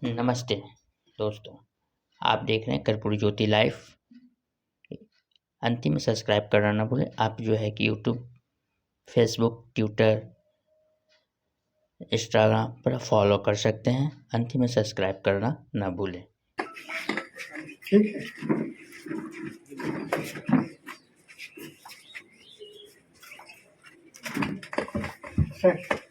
नमस्ते दोस्तों, आप देख रहे हैं कर्पूरी ज्योति लाइव। अंतिम में सब्सक्राइब करना ना भूलें। आप जो है कि यूट्यूब, फेसबुक, ट्विटर, इंस्टाग्राम पर फॉलो कर सकते हैं। अंतिम में सब्सक्राइब करना ना भूलें। ठीक है। सर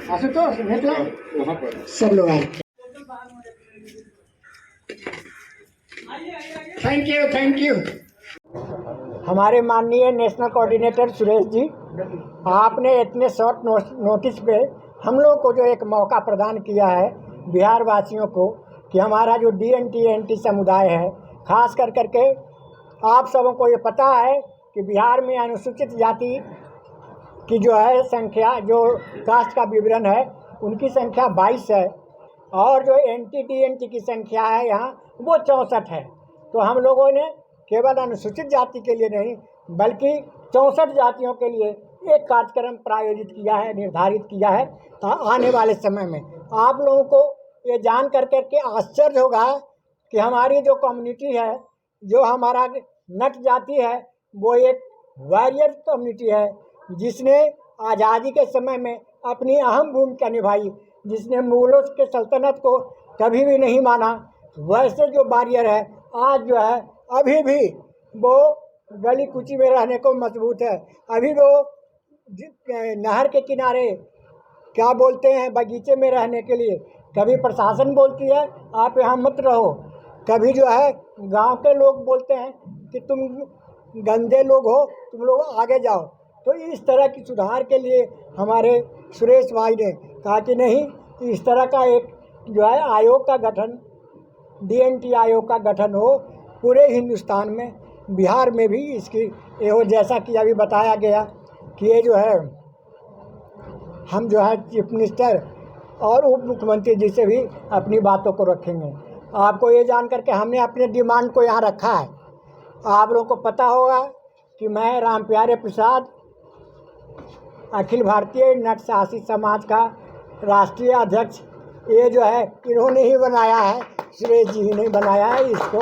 आशुतोष सब लोग आए। Thank you. हमारे माननीय नेशनल कोऑर्डिनेटर सुरेश जी, आपने इतने शॉर्ट नोटिस पे हम लोग को जो एक मौका प्रदान किया है बिहार वासियों को, कि हमारा जो DNT NT समुदाय है, खास कर करके आप सबों को ये पता है कि बिहार में अनुसूचित जाति की जो है संख्या, जो कास्ट का विवरण है उनकी संख्या 22 है, और जो NT DNT की संख्या है यहाँ वो 64 है। तो हम लोगों ने केवल अनुसूचित जाति के लिए नहीं बल्कि 64 जातियों के लिए एक कार्यक्रम प्रायोजित किया है, निर्धारित किया है। आने वाले समय में आप लोगों को ये जान कर के आश्चर्य होगा कि हमारी जो कम्युनिटी है, जो हमारा नट जाति है, वो एक वॉरियर कम्युनिटी है जिसने आज़ादी के समय में अपनी अहम भूमिका निभाई, जिसने मुगलों के सल्तनत को कभी भी नहीं माना। वैसे जो वॉरियर है आज जो है अभी भी वो गली कुची में रहने को मजबूत है। अभी वो नहर के किनारे क्या बोलते हैं, बगीचे में रहने के लिए कभी प्रशासन बोलती है आप यहाँ मत रहो, कभी जो है गांव के लोग बोलते हैं कि तुम गंदे लोग हो, तुम लोग आगे जाओ। तो इस तरह की सुधार के लिए हमारे सुरेश भाई ने कहा कि नहीं, इस तरह का एक जो है आयोग का गठन, DNT आयोग का गठन हो पूरे हिंदुस्तान में, बिहार में भी इसकी ये, जैसा कि अभी बताया गया कि ये जो है हम जो है चीफ मिनिस्टर और उप मुख्यमंत्री जी से भी अपनी बातों को रखेंगे। आपको ये जान करके हमने अपने डिमांड को यहाँ रखा है। आप लोगों को पता होगा कि मैं रामप्यारे प्रसाद अखिल भारतीय नट साहसी समाज का राष्ट्रीय अध्यक्ष, ये जो है इन्होंने ही बनाया है, सुरेश जी ने बनाया है इसको।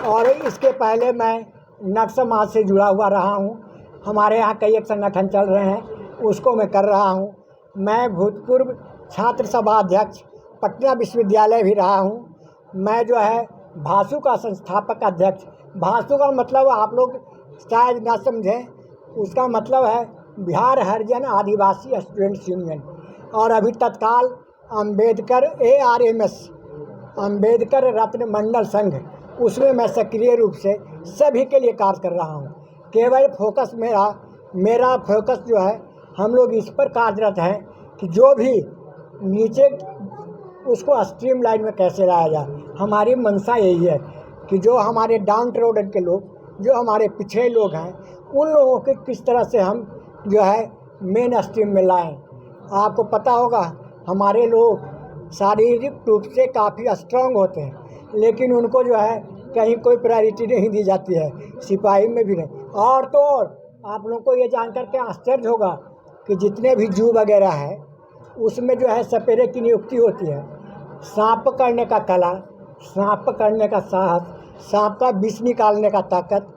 और इसके पहले मैं नट समाज से जुड़ा हुआ रहा हूँ। हमारे यहाँ कई एक संगठन चल रहे हैं, उसको मैं कर रहा हूँ। मैं भूतपूर्व छात्र सभा अध्यक्ष पटना विश्वविद्यालय भी रहा हूँ। मैं जो है भासु का संस्थापक अध्यक्ष। भासु का मतलब आप लोग शायद ना समझें, उसका मतलब है बिहार हरिजन आदिवासी स्टूडेंट्स यूनियन। और अभी तत्काल अम्बेडकर ARMS, अम्बेडकर रत्न मंडल संघ, उसमें मैं सक्रिय रूप से सभी के लिए कार्य कर रहा हूँ। केवल फोकस मेरा फोकस जो है, हम लोग इस पर कार्यरत हैं कि जो भी नीचे उसको स्ट्रीम लाइन में कैसे लाया जाए। हमारी मंशा यही है कि जो हमारे डाउन रोड के लोग, जो हमारे पिछड़े लोग हैं, उन लोगों के किस तरह से हम जो है मेन स्ट्रीम में लाएं। आपको पता होगा हमारे लोग शारीरिक रूप से काफ़ी स्ट्रांग होते हैं, लेकिन उनको जो है कहीं कोई प्रायोरिटी नहीं दी जाती है, सिपाही में भी नहीं। और तो और आप लोगों को ये जानकर के आश्चर्य होगा कि जितने भी जू वगैरह है उसमें जो है सपेरे की नियुक्ति होती है। सांप पकड़ने का कला, सांप पकड़ने का साहस, सांप का विष निकालने का ताकत,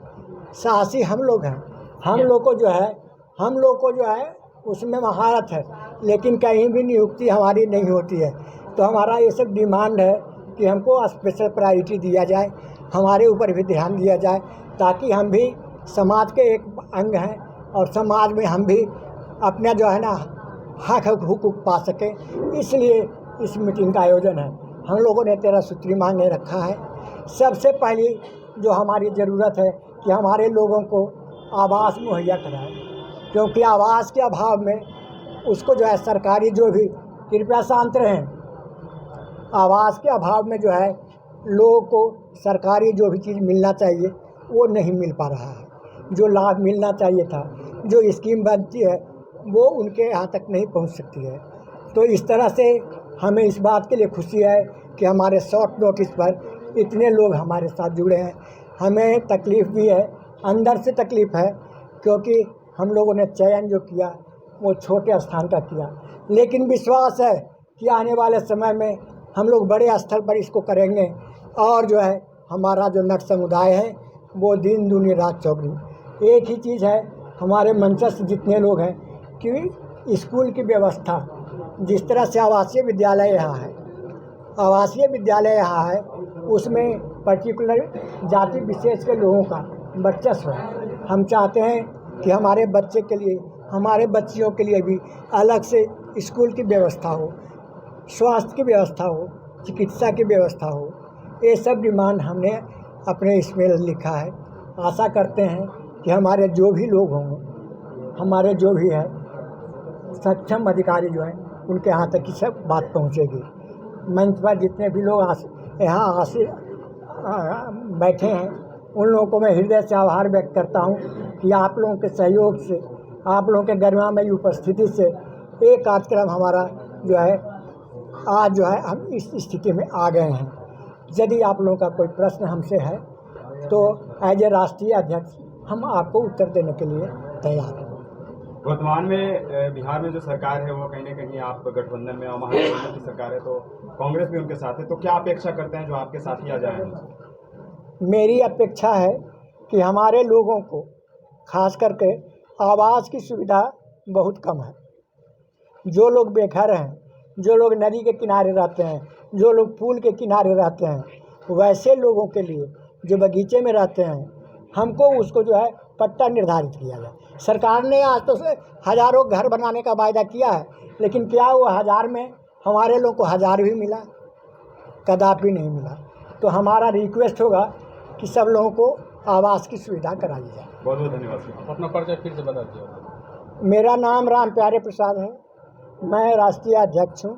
साहसी हम लोग हैं। हम लोग को जो है उसमें महारत है, लेकिन कहीं भी नियुक्ति हमारी नहीं होती है। तो हमारा ये सब डिमांड है कि हमको स्पेशल प्रायोरिटी दिया जाए, हमारे ऊपर भी ध्यान दिया जाए, ताकि हम भी समाज के एक अंग हैं और समाज में हम भी अपना जो है ना हक हुकूक पा सकें। इसलिए इस मीटिंग का आयोजन है। हम लोगों ने 13 सूत्री मांगे रखा है। सबसे पहली जो हमारी ज़रूरत है कि हमारे लोगों को आवास मुहैया कराए, क्योंकि आवास के अभाव में उसको जो है सरकारी जो भी, कृपया शांत रहें, आवास के अभाव में जो है लोगों को सरकारी जो भी चीज़ मिलना चाहिए वो नहीं मिल पा रहा है। जो लाभ मिलना चाहिए था, जो स्कीम बनती है वो उनके यहाँ तक नहीं पहुँच सकती है। तो इस तरह से हमें इस बात के लिए खुशी है कि हमारे शॉर्ट नोटिस पर इतने लोग हमारे साथ जुड़े हैं। हमें तकलीफ़ भी है, अंदर से तकलीफ़ है, क्योंकि हम लोगों ने चयन जो किया वो छोटे स्थान का किया, लेकिन विश्वास है कि आने वाले समय में हम लोग बड़े स्तर पर इसको करेंगे और जो है हमारा जो नट समुदाय है वो दिन दूनी रात चौगुनी। एक ही चीज़ है, हमारे मंचस्थ जितने लोग हैं कि स्कूल की व्यवस्था, जिस तरह से आवासीय विद्यालय यहाँ है उसमें पर्टिकुलर जाति विशेष के लोगों का वर्चस्व है। हम चाहते हैं कि हमारे बच्चे के लिए, हमारे बच्चियों के लिए भी अलग से स्कूल की व्यवस्था हो, स्वास्थ्य की व्यवस्था हो, चिकित्सा की व्यवस्था हो। ये सब डिमांड हमने अपने इसमें लिखा है। आशा करते हैं कि हमारे जो भी लोग होंगे, हमारे जो भी है सक्षम अधिकारी जो हैं उनके यहाँ तक की सब बात पहुँचेगी। मंच पर जितने भी लोग यहाँ बैठे हैं उन लोगों को मैं हृदय से आभार व्यक्त करता हूँ कि आप लोगों के सहयोग से, आप लोगों के गरिमामयी उपस्थिति से ये कार्यक्रम हमारा जो है आज जो है हम इस स्थिति में आ गए हैं। यदि आप लोगों का कोई प्रश्न हमसे है तो एज ए राष्ट्रीय अध्यक्ष हम आपको उत्तर देने के लिए तैयार हैं। वर्तमान में बिहार में जो सरकार है वो कहीं ना कहीं आप गठबंधन में, और महागठबंधन की सरकार है तो कांग्रेस भी उनके साथ है, तो क्या अपेक्षा करते हैं जो आपके साथ ही आ जाए? मेरी अपेक्षा है कि हमारे लोगों को खास करके आवास की सुविधा बहुत कम है। जो लोग बेघर हैं, जो लोग नदी के किनारे रहते हैं, जो लोग पुल के किनारे रहते हैं, वैसे लोगों के लिए जो बगीचे में रहते हैं, हमको उसको जो है पट्टा निर्धारित किया जाए। सरकार ने आज तो हज़ारों घर बनाने का वायदा किया है, लेकिन क्या वो 1000 में हमारे लोग को 1000 भी मिला? कदापि नहीं मिला। तो हमारा रिक्वेस्ट होगा कि सब लोगों को आवास की सुविधा कराई जाए। बहुत बहुत धन्यवाद। अपना परिचय फिर से बता दीजिए। मेरा नाम राम प्यारे प्रसाद है, मैं राष्ट्रीय अध्यक्ष हूँ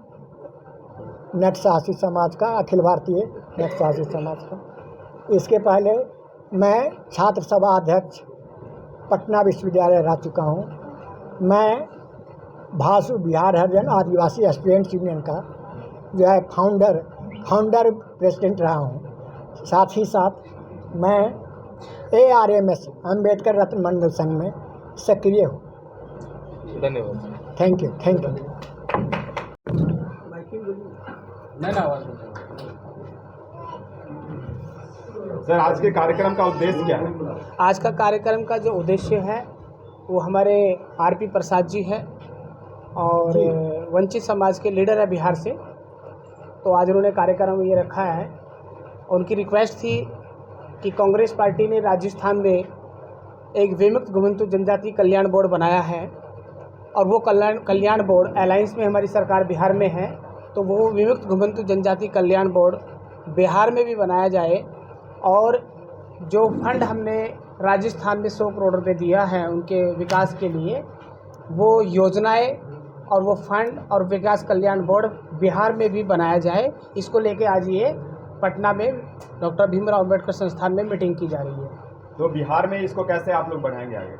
नट साहसी समाज का, अखिल भारतीय नट साहसी समाज का। इसके पहले मैं छात्र सभा अध्यक्ष पटना विश्वविद्यालय रह चुका हूँ। मैं भासु बिहार हरिजन आदिवासी स्टूडेंट्स यूनियन का जो है फाउंडर प्रेसिडेंट रहा हूँ। साथ ही साथ मैं ARMS अम्बेडकर रत्न मंडल संघ में सक्रिय हूँ। धन्यवाद। Thank you. सर, आज के कार्यक्रम का उद्देश्य क्या है? आज का कार्यक्रम का जो उद्देश्य है वो हमारे RP प्रसाद जी है और वंचित समाज के लीडर है बिहार से। तो आज उन्होंने कार्यक्रम ये रखा है। उनकी रिक्वेस्ट थी कि कांग्रेस पार्टी ने राजस्थान में एक विमुक्त घुमंतु जनजाति कल्याण बोर्ड बनाया है और वो कल्याण बोर्ड अलायंस में हमारी सरकार बिहार में है, तो वो विमुक्त घुमंतु जनजाति कल्याण बोर्ड बिहार में भी बनाया जाए। और जो फंड हमने राजस्थान में 100 करोड़ रुपये दिया है उनके विकास के लिए, वो योजनाएं और वो फंड और विकास कल्याण बोर्ड बिहार में भी बनाया जाए। इसको लेके आज ये पटना में डॉक्टर भीमराव अम्बेडकर संस्थान में मीटिंग की जा रही है। तो बिहार में इसको कैसे आप लोग बढ़ाएंगे आगे?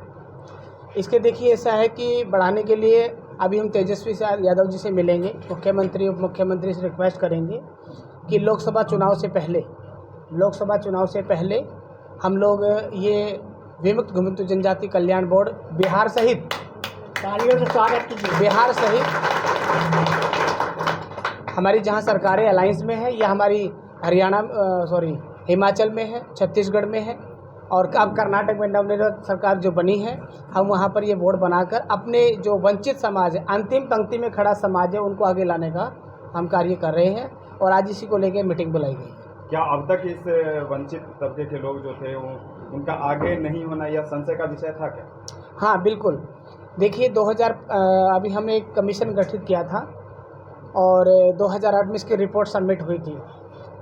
इसके देखिए ऐसा है कि बढ़ाने के लिए अभी हम तेजस्वी यादव जी से मिलेंगे, मुख्यमंत्री उप मुख्यमंत्री से रिक्वेस्ट करेंगे कि लोकसभा चुनाव से पहले हम लोग ये विमुक्त घुमंतु जनजाति कल्याण बोर्ड बिहार सहित, तालियों से स्वागत कीजिए, बिहार सहित हमारी जहां सरकारें अलायंस में है या हमारी हिमाचल में है, छत्तीसगढ़ में है और अब कर्नाटक में नवनिर्वाचित सरकार जो बनी है, हम वहां पर ये बोर्ड बनाकर अपने जो वंचित समाज है, अंतिम पंक्ति में खड़ा समाज है, उनको आगे लाने का हम कार्य कर रहे हैं और आज इसी को लेकर मीटिंग बुलाई गई है। क्या अब तक इस वंचित तबके के लोग जो थे उनका आगे नहीं होना या संशय का विषय था क्या? हाँ बिल्कुल। देखिए 2000 अभी हमने एक कमीशन गठित किया था और 2008 में इसकी रिपोर्ट सबमिट हुई थी,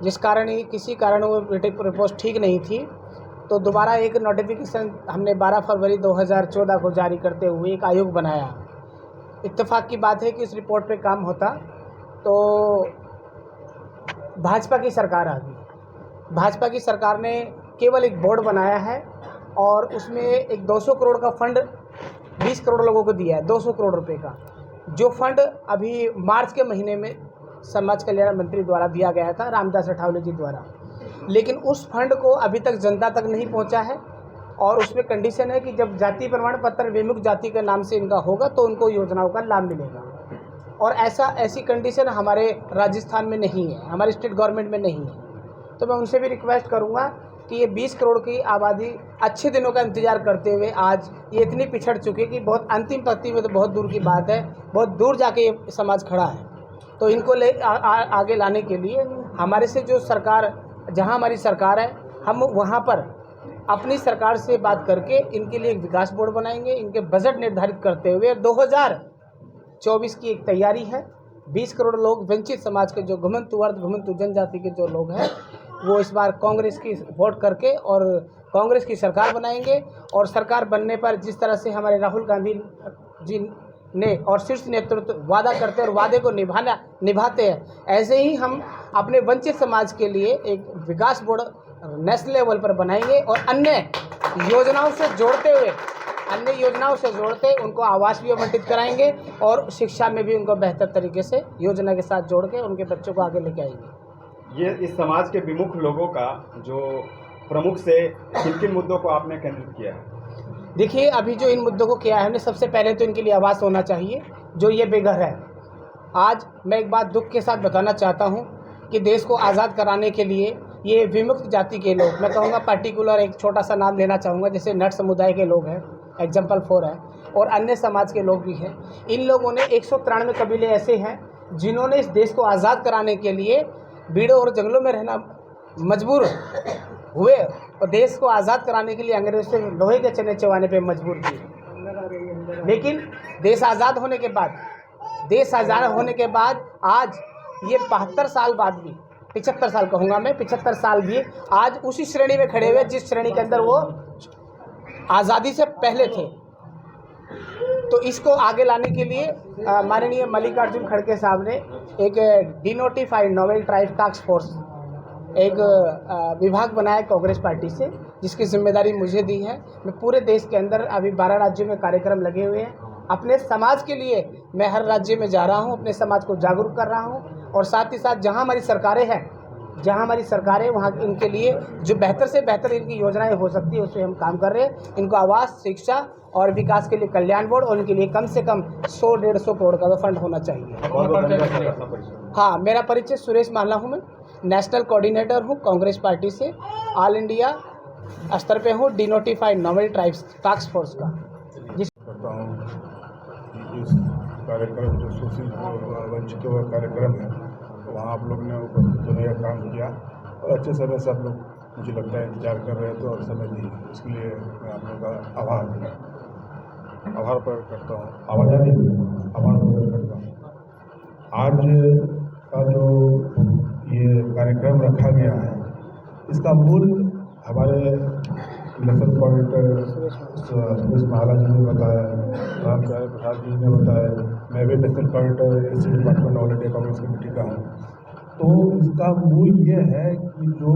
जिस कारण किसी कारण वो रिपोर्ट ठीक नहीं थी, तो दोबारा एक नोटिफिकेशन हमने 12 फरवरी 2014 को जारी करते हुए एक आयोग बनाया। इत्तेफाक की बात है कि इस रिपोर्ट पे काम होता तो भाजपा की सरकार आ गई। भाजपा की सरकार ने केवल एक बोर्ड बनाया है और उसमें एक 200 करोड़ का फंड 20 करोड़ लोगों को दिया है, 200 करोड़ रुपए का, जो फंड अभी मार्च के महीने में समाज कल्याण मंत्री द्वारा दिया गया था, रामदास अठावले जी द्वारा। लेकिन उस फंड को अभी तक जनता तक नहीं पहुंचा है और उसमें कंडीशन है कि जब जाति प्रमाण पत्र विमुक्त जाति के नाम से इनका होगा तो उनको योजनाओं का लाभ मिलेगा। और ऐसी कंडीशन हमारे राजस्थान में नहीं है, हमारे स्टेट गवर्नमेंट में नहीं है। तो मैं उनसे भी रिक्वेस्ट करूंगा कि ये 20 करोड़ की आबादी अच्छे दिनों का इंतजार करते हुए आज ये इतनी पिछड़ चुकी है कि बहुत अंतिम पंक्ति में तो बहुत दूर की बात है, बहुत दूर जाके ये समाज खड़ा है। तो इनको आगे लाने के लिए हमारे से जो सरकार, जहां हमारी सरकार है, हम वहां पर अपनी सरकार से बात करके इनके लिए एक विकास बोर्ड बनाएंगे। इनके बजट निर्धारित करते हुए 2024 की एक तैयारी है। 20 करोड़ लोग वंचित समाज के जो घुमंतु वर्ग, घुमंतु जनजाति के जो लोग हैं, वो इस बार कांग्रेस की वोट करके और कांग्रेस की सरकार बनाएंगे। और सरकार बनने पर जिस तरह से हमारे राहुल गांधी जी ने और शीर्ष नेतृत्व वादा करते हैं और वादे को निभाते हैं, ऐसे ही हम अपने वंचित समाज के लिए एक विकास बोर्ड नेशनल लेवल पर बनाएंगे और अन्य योजनाओं से जोड़ते उनको आवास भी आवंटित कराएंगे और शिक्षा में भी उनको बेहतर तरीके से योजना के साथ जोड़ के उनके बच्चों को आगे लेके आएंगे। ये इस समाज के विमुख लोगों का जो प्रमुख से किन मुद्दों को आपने केंद्रित किया है? देखिए, अभी जो इन मुद्दों को किया है हमने, सबसे पहले तो इनके लिए आवास होना चाहिए जो ये बेघर है। आज मैं एक बात दुख के साथ बताना चाहता हूँ कि देश को आज़ाद कराने के लिए ये विमुक्त जाति के लोग, मैं कहूँगा पर्टिकुलर एक छोटा सा नाम लेना चाहूँगा, जैसे नट समुदाय के लोग हैं, एग्जाम्पल 4 है, और अन्य समाज के लोग भी हैं। इन लोगों ने 193 कबीले ऐसे हैं जिन्होंने इस देश को आज़ाद कराने के लिए बीड़ों और जंगलों में रहना मजबूर हुए और देश को आज़ाद कराने के लिए अंग्रेजों से लोहे के चने चबाने पे मजबूर किए। लेकिन देश आज़ाद होने के बाद आज ये 72 साल बाद भी, 75 साल कहूँगा मैं, 75 साल भी आज उसी श्रेणी में खड़े हुए जिस श्रेणी के अंदर वो आज़ादी से पहले थे। तो इसको आगे लाने के लिए माननीय मल्लिकार्जुन खड़गे साहब ने एक denotified novel tribe task force, एक विभाग बनाया कांग्रेस पार्टी से, जिसकी जिम्मेदारी मुझे दी है। मैं पूरे देश के अंदर अभी 12 राज्यों में कार्यक्रम लगे हुए हैं। अपने समाज के लिए मैं हर राज्य में जा रहा हूं, अपने समाज को जागरूक कर रहा हूं और साथ ही साथ जहां हमारी सरकारें वहां इनके लिए जो बेहतर से बेहतर इनकी योजनाएं हो सकती है उस पर हम काम कर रहे हैं। इनको आवास, शिक्षा और विकास के लिए कल्याण बोर्ड और इनके लिए कम से कम 100-150 करोड़ का फंड होना चाहिए। हाँ, मेरा परिचय सुरेश माला हूँ, मैं नेशनल कोऑर्डिनेटर हूँ कांग्रेस पार्टी से, ऑल इंडिया स्तर पे हूँ, denotified novel tribes task force का। करता हूँ कि इस कार्यक्रम जो शोषित वंचितों का कार्यक्रम है, वहाँ आप लोग ने उपस्थित होने का काम किया और अच्छे समय से आप लोग, मुझे लगता है, इंतजार कर रहे थे और समय दिए। इसके लिए मैं आप लोगों का आभार प्रकट करता हूँ। आभार प्रकट करता हूँ। आज का जो ये कार्यक्रम रखा गया है, इसका मूल हमारे नेशनल कोऑर्डिनेटर सुरेश माला जी ने बताया, रामचंद्र प्रसाद जी ने बताया, मैं भी नेशनल कोऑर्डिनेटर इसी department all India Congress committee का हूँ। तो इसका मूल ये है कि जो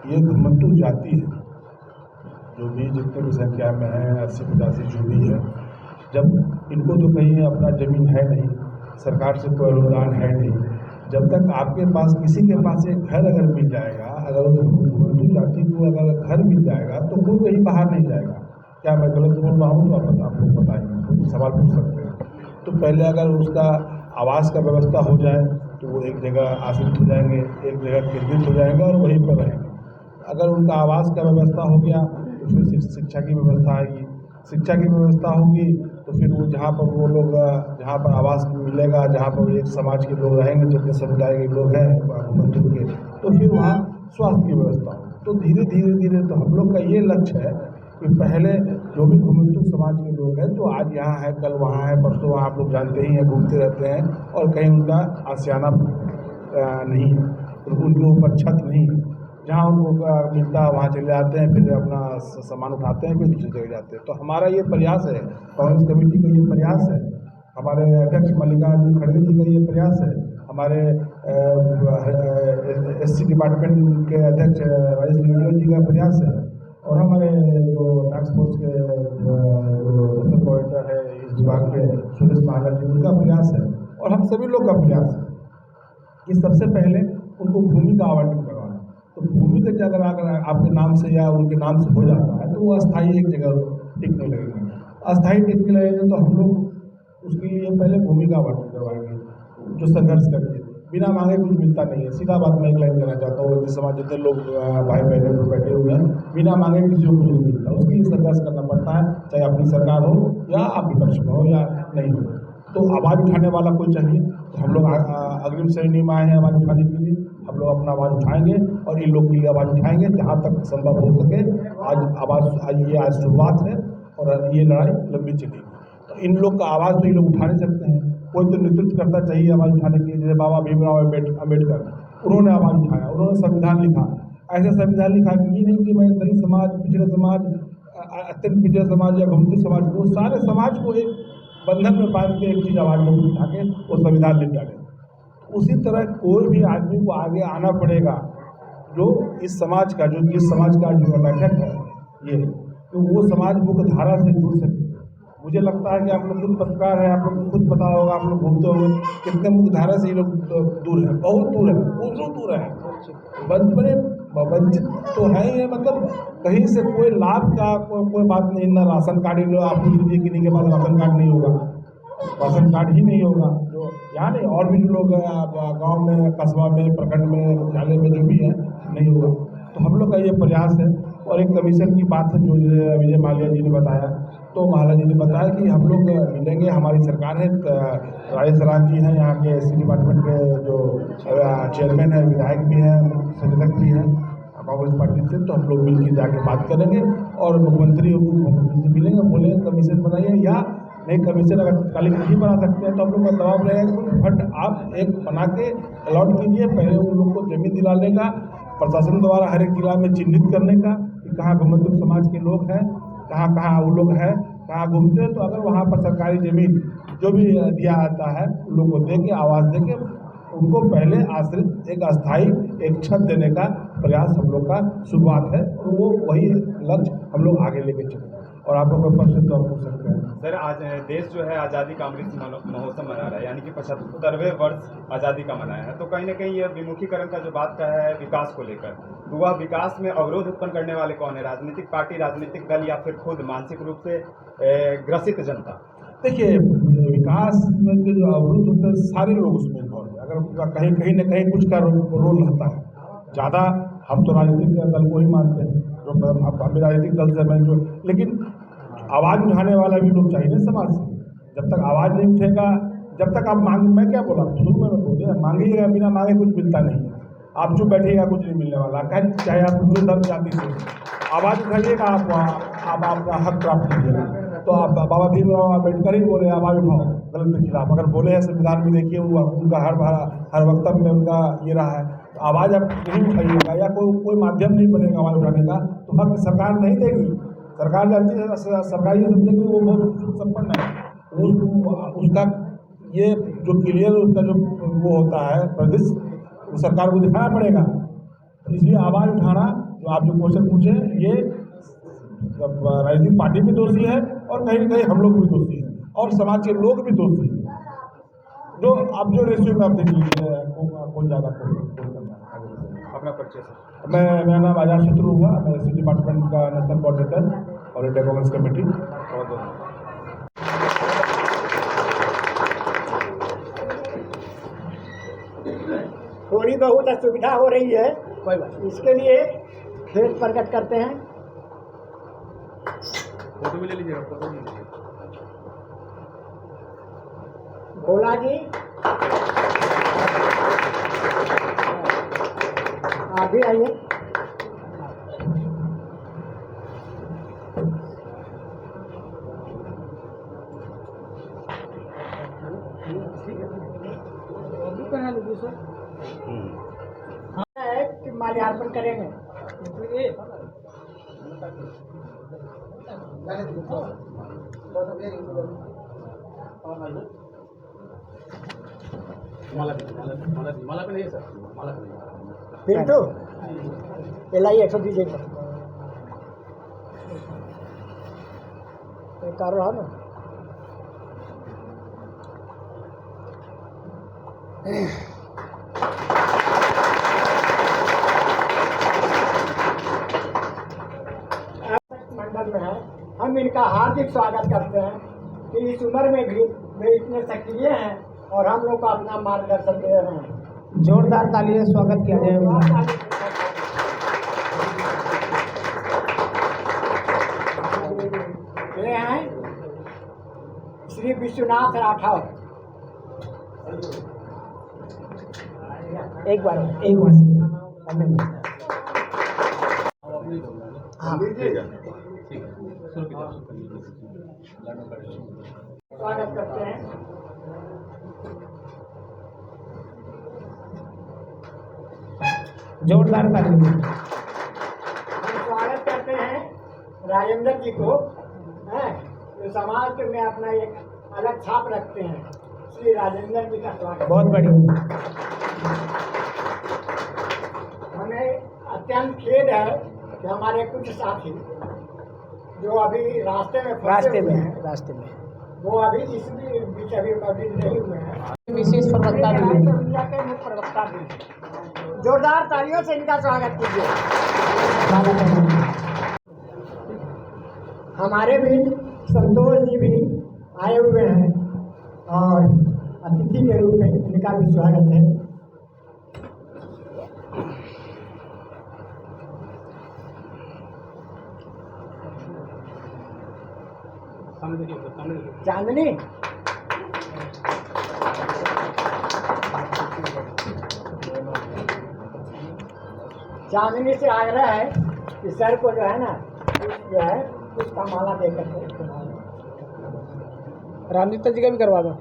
ये घुमंतु जाति है, जो भी जितने भी संख्या में है, 80-85 जो भी है, जब इनको तो कहीं अपना ज़मीन है नहीं, सरकार से कोई अनुदान है नहीं, जब तक आपके पास किसी के पास एक घर अगर मिल जाएगा, अगर घुमंतु जाति को अगर घर मिल जाएगा तो कोई कहीं बाहर नहीं जाएगा। क्या मैं गलत बोल रहा हूँ? तो आप लोग बताएंगे, सवाल पूछ सकते हैं। तो पहले अगर उसका आवास का व्यवस्था हो जाए तो वो एक जगह आश्रित हो जाएंगे, एक जगह केंद्रित हो जाएंगे और वहीं पर रहेंगे। अगर उनका आवास का व्यवस्था हो गया तो फिर शिक्षा की व्यवस्था आएगी, शिक्षा की व्यवस्था होगी तो फिर वो जहाँ पर वो लोग, जहाँ पर आवास मिलेगा, जहाँ पर एक समाज के लोग रहेंगे, जितने समुदाय के लोग हैं घुमंतु के, तो फिर वहाँ स्वास्थ्य की व्यवस्था हो। तो धीरे धीरे तो हम लोग का ये लक्ष्य है कि पहले जो भी घुमंतु समाज के लोग हैं, जो आज यहाँ है, कल वहाँ है, परसों वहाँ, आप लोग जानते ही हैं, घूमते रहते हैं और कहीं उनका आशियाना नहीं है, उनके ऊपर छत नहीं है, जहाँ उनको मिलता है वहाँ चले जाते हैं, फिर अपना सामान उठाते हैं, फिर दूसरी जगह जाते हैं। तो हमारा ये प्रयास है, कांग्रेस कमेटी का ये प्रयास है, हमारे अध्यक्ष मल्लिकार्जुन खड़गे जी का ये प्रयास है, हमारे SC डिपार्टमेंट के अध्यक्ष राजेश रेड्डी जी का प्रयास है, और हमारे जो टास्क फोर्स के नेशनल कोऑर्डिनेटर है इस विभाग के सुरेश महाराज जी, उनका प्रयास है, और हम सभी लोग का प्रयास है कि सबसे पहले उनको भूमि का आवंटन करवाना। तो भूमि का अगर आपके नाम से या उनके नाम से हो जाता है तो वो अस्थायी एक जगह टिकने लगेगा। अस्थायी टिकने लगेगा तो हम लोग उसके लिए पहले भूमि का आवंटन करवाएंगे, जो संघर्ष करके बिना मांगे कुछ मिलता नहीं है। सीधा बात मैं एक लाइन कहना चाहता हूँ, जिस समाज जितने लोग भाई बहने लोग बैठे हुए हैं, बिना मांगे किसी को कुछ नहीं मिलता, उसके लिए संघर्ष करना पड़ता है, चाहे अपनी सरकार हो या आप विपक्ष में हो या नहीं हो। तो आवाज़ उठाने वाला कोई चाहिए, तो हम लोग अग्रिम श्रेणी में आए हैं आवाज़ उठाने के लिए। हम लोग अपना आवाज़ उठाएंगे और इन लोग के लिए आवाज़ उठाएंगे जहाँ तक संभव हो सके। आज शुरुआत है और ये लड़ाई लंबी चलेगी। तो इन लोग का आवाज़ तो ये लोग उठा नहीं सकते हैं, कोई तो नेतृत्व करना चाहिए आवाज़ उठाने के लिए। जैसे बाबा भीमराव अम्बेडकर, उन्होंने आवाज़ उठाया, उन्होंने संविधान लिखा। ऐसा संविधान लिखा कि ये नहीं कि मैं दलित समाज, पिछड़े समाज, अत्यंत पिछड़े समाज या घुमती समाज को, सारे समाज को एक बंधन में बांध के एक चीज़ आवाज़ में उठा के वो संविधान लिख डाले। उसी तरह कोई भी आदमी को आगे आना पड़ेगा जो इस समाज का, जो जिस समाज का जो बैठक है ये, तो वो समाज मुख्य धारा से जुड़ सके। मुझे लगता है कि आप लोग खुद पत्रकार हैं, आप लोग को खुद पता होगा, आप लोग घूमते होंगे, कितने मुख्य धारा से ये लोग दूर है, बहुत दूर है, बहुत दूर है, बड़े वंचित तो है ही है। मतलब कहीं से कोई लाभ का कोई बात नहीं, ना राशन कार्ड ही लो आप पूछ लीजिए, किन्हीं के पास राशन कार्ड नहीं होगा, राशन कार्ड ही नहीं होगा। जो यहाँ नहीं, और भी जो लोग गांव में, कस्बा में, प्रखंड में, मुख्यालय में जो भी है नहीं होगा। तो हम लोग का ये प्रयास है। और एक कमीशन की बात है जो विजय माल्या जी ने बताया, तो माल्या जी ने बताया कि हम लोग मिलेंगे, हमारी सरकार है, राजेश राज जी हैं यहाँ के SC डिपार्टमेंट के जो चेयरमैन है, विधायक भी हैं, संयोजक भी हैं कांग्रेस पार्टी से, तो हम लोग मिल के जाके बात करेंगे और मुख्यमंत्री से मिलेंगे, बोलेंगे कमीशन बनाइए, या नहीं कमीशन अगर तत्कालिक नहीं बना सकते हैं तो हम लोग का दबाव रहेगा कि फंड आप एक बना के अलॉट कीजिए। पहले उन लोग को जमीन दिलाने का, प्रशासन द्वारा हर एक जिला में चिन्हित करने का कि कहाँ घुमंतु समाज के लोग हैं, कहाँ कहाँ वो लोग हैं, कहाँ घूमते हैं। तो अगर वहाँ पर सरकारी ज़मीन जो भी दिया जाता है उन लोग को दे के, आवाज़ दे के, उनको पहले आश्रित एक अस्थायी एक छत देने का प्रयास हम लोग का शुरुआत है, और वो वही लक्ष्य हम लोग आगे लेके चलेंगे। और आपको कोई प्रश्न तो आप पूछ सकते हैं। सर, आज देश जो है आज़ादी का अमृत महोत्सव मना रहा है, यानी कि 75वें वर्ष आज़ादी का मनाया है। तो कहीं ना कहीं ये विमुखीकरण का जो बात का है विकास को लेकर, तो वह विकास में अवरोध उत्पन्न करने वाले कौन है? राजनीतिक पार्टी, राजनीतिक दल, या फिर खुद मानसिक रूप से ग्रसित जनता? देखिए, विकास में जो अवरुद्ध होते हैं सारे लोग उसमें इन्वॉल्व है। अगर कहीं न कहीं कुछ का रोल रहता है ज़्यादा। हम तो राजनीतिक दल को ही मानते हैं, जो हम भी राजनीतिक दल से मैं जो, लेकिन आवाज़ उठाने वाला भी लोग चाहिए समाज से। जब तक आवाज़ नहीं उठेगा, जब तक आप मैं क्या बोला शुरू में, मैं बोल दिया, मांगिएगा, बिना मांगे कुछ मिलता नहीं है। आप चुप बैठिएगा, कुछ नहीं मिलने वाला। चाहे आप दूसरे धर्म जाति से आवाज़ उठाइएगा, आप आपका हक प्राप्त कीजिएगा। तो आप बाबा भीमराव अम्बेडकर ही बोले आवाज़ उठाओ गलत के खिलाफ, अगर बोले हैं संविधान में देखिए उनका हर वक्तव्य में उनका ये रहा है। तो आवाज़ आप नहीं उठाइएगा या कोई माध्यम नहीं बनेगा आवाज़ उठाने का, तो हक सरकार नहीं देगी। सरकार जानती है, सरकार ये समझेगी वो बहुत संपन्न है, उसका ये जो क्लियर उसका जो वो होता है प्रदेश, वो सरकार को दिखाना पड़ेगा। इसलिए आवाज़ उठाना, जो आप जो क्वेश्चन पूछे, ये राजनीतिक पार्टी भी दोषी है और कहीं न कहीं हम लोग भी दोषी हैं और समाज के लोग भी दोषी हैं। जो आप जो रेशियो में आप देख लीजिए कौन ज़्यादा अपना परिचय सर। मेरा नाम आजाद शत्रु हुआ, मैं SC डिपार्टमेंट का नेशनल कोऑर्डिनेटर और इंडिया कांग्रेस कमेटी। थोड़ी बहुत असुविधा हो रही है, कोई बात इसके लिए खेद प्रकट करते हैं। फोटो भी ले लीजिएगा, फोटो भी ले लीजिएगा। भोला जी आप भी आइए। माल्यार्पण करेंगे। मला पण नाही सर, मला पण नाही. पिंटू LI 100 दीजिए कर रहा ना। मंडल में है, हम इनका हार्दिक स्वागत करते हैं कि इस उम्र में भी वे इतने सक्रिय हैं और हम लोग को अपना मार्गदर्शन दे रहे हैं। जोरदार ताली से स्वागत किया जाए उनका। ये हैं श्री विश्वनाथ राठौर। एक बार हाँ स्वागत करते हैं। जोरदार ताली। हम स्वागत करते हैं राजेंद्र जी को, हैं जो समाज में अपना एक अलग छाप रखते हैं। श्री राजेंद्र जी का स्वागत। बहुत बढ़िया। हमें अत्यंत खेद है कि हमारे कुछ साथी जो अभी रास्ते में वो अभी इस बीच अभी मौजूद नहीं हुए हैं। विशेष प्रवक्ता भी हैं। इंडिया के मुख्य प्रवक्ता भी हैं। जोरदार तालियों से इनका स्वागत कीजिए। हमारे भी संतोष जी भी आए हुए हैं और अतिथि के रूप में इनका भी स्वागत है। चांदनी चांदनी से आग्रह है कि सर को जो है ना जो है उसका माला देकर के रामदीता जी का भी करवा दो।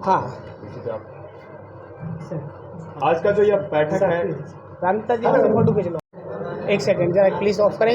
हाँ आज का जो यह बैठक है, रामदीता जी का भी फोटो खींच लो। एक सेकंड जरा प्लीज ऑफ करें।